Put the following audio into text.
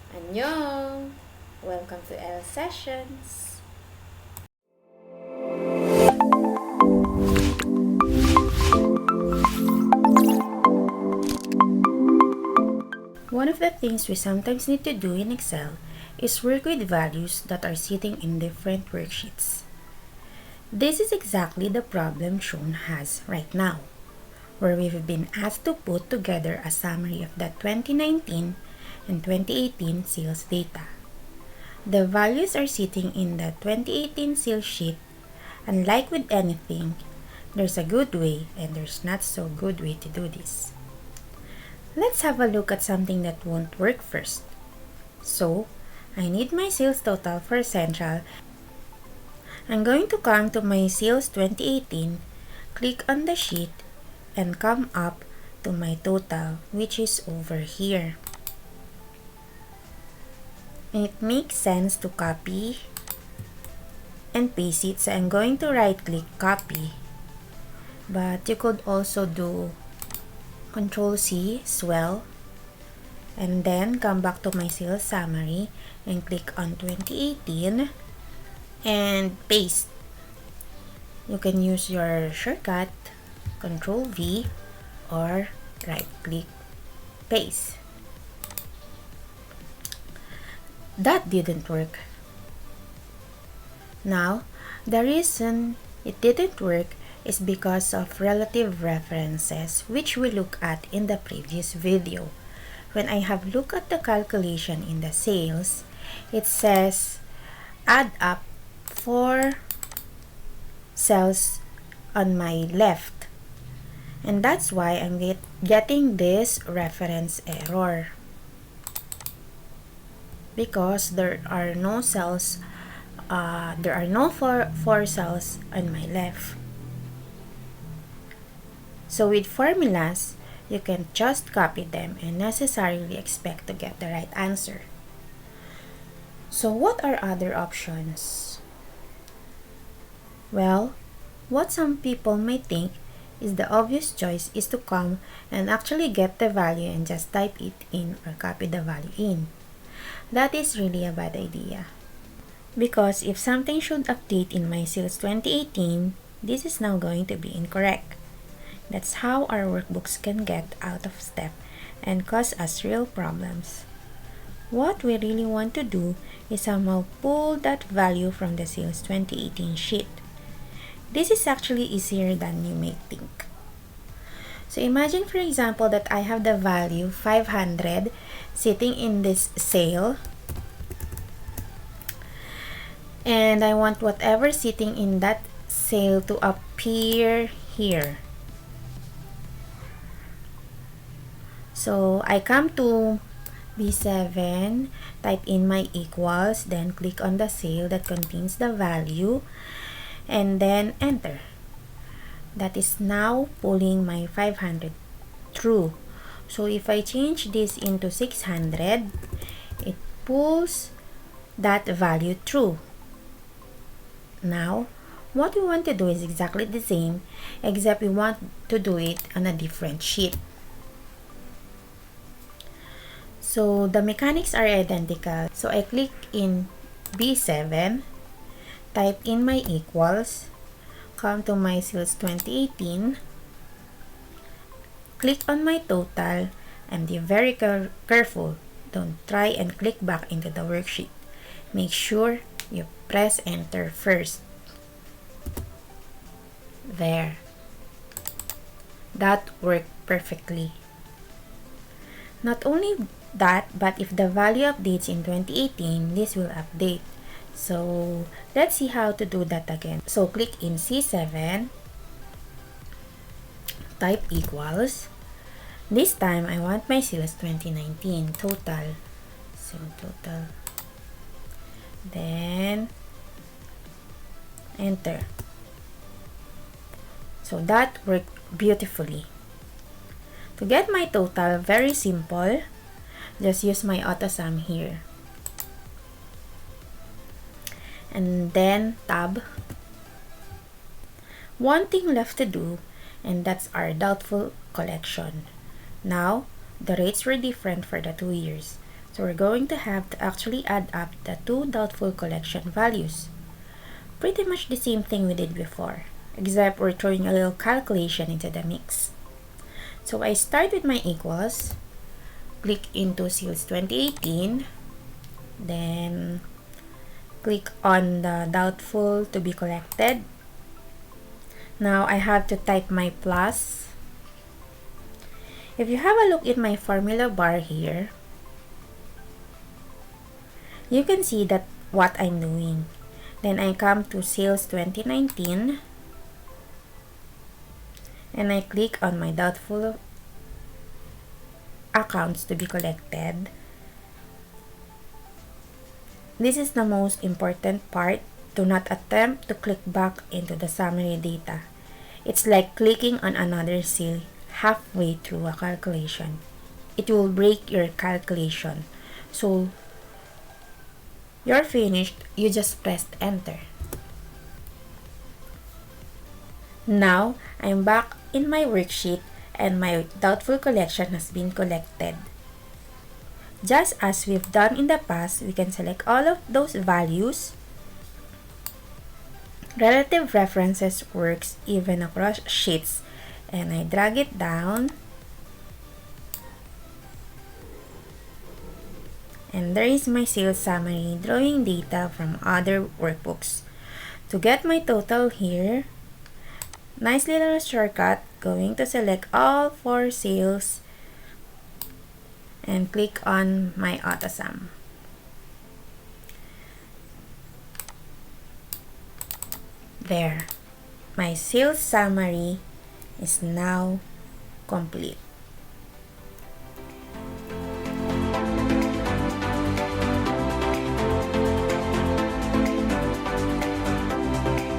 Annyeong! Welcome to L Sessions! One of the things we sometimes need to do in Excel is work with values that are sitting in different worksheets. This is exactly the problem Sean has right now, where we've been asked to put together a summary of the 2019 and 2018 sales data. The values are sitting in the 2018 sales sheet, and like with anything, there's a good way and there's not so good way to do this. Let's have a look at something that won't work first. So, I need my sales total for Central. I'm going to come to my sales 2018, click on the sheet, and come up to my total, which is over here. It makes sense to copy and paste it, so I'm going to right click copy, but you could also do Control C as well, and then come back to my sales summary and click on 2018 and paste. You can use your shortcut Control V or right click paste. That didn't work. Now, the reason it didn't work is because of relative references, which we looked at in the previous video. When I have looked at the calculation in the sales, it says add up 4 cells on my left, and that's why I'm getting this reference error, because there are no cells there are no four cells on my left. So with formulas, you can just copy them and necessarily expect to get the right answer. So what are other options? Well, what some people may think is the obvious choice is to come and actually get the value and just type it in or copy the value in. That is really a bad idea, because if something should update in my sales 2018, this is now going to be incorrect. That's how our workbooks can get out of step and cause us real problems. What we really want to do is somehow pull that value from the sales 2018 sheet. This is actually easier than you may think. So imagine, for example, that I have the value 500 sitting in this sale, and I want whatever sitting in that sale to appear here. So I come to B7, type in my equals, then click on the cell that contains the value, and then enter. That is now pulling my 500 through. So if I change this into 600, it pulls that value through. Now, what we want to do is exactly the same, except we want to do it on a different sheet. So the mechanics are identical. So I click in B7, type in my equals, come to my sales 2018, click on my total, and be very careful. Don't try and click back into the worksheet. Make sure you press enter first. There. That worked perfectly. Not only that, but if the value updates in 2018, this will update. So let's see how to do that again. So click in C7, type equals. This time I want my sales 2019 total. So total. Then enter. So that worked beautifully. To get my total, very simple. Just use my AutoSum here. And then tab. One thing left to do, and that's our doubtful collection. Now, the rates were different for the 2 years. So we're going to have to actually add up the two doubtful collection values. Pretty much the same thing we did before, except we're throwing a little calculation into the mix. So I start with my equals, click into sales 2018, then click on the doubtful to be collected. Now I have to type my plus. If you have a look at my formula bar here, you can see that what I'm doing. Then I come to sales 2019 and I click on my doubtful accounts to be collected. This is the most important part. Do not attempt to click back into the summary data. It's like clicking on another cell halfway through a calculation. It will break your calculation. So you're finished, you just pressed enter. Now I'm back in my worksheet and my doubtful collection has been collected. Just as we've done in the past, we can select all of those values. Relative references works even across sheets, and I drag it down. And there is my sales summary drawing data from other workbooks. To get my total here, nice little shortcut, going to select all 4 sales and click on my AutoSum. There, my sales summary is now complete.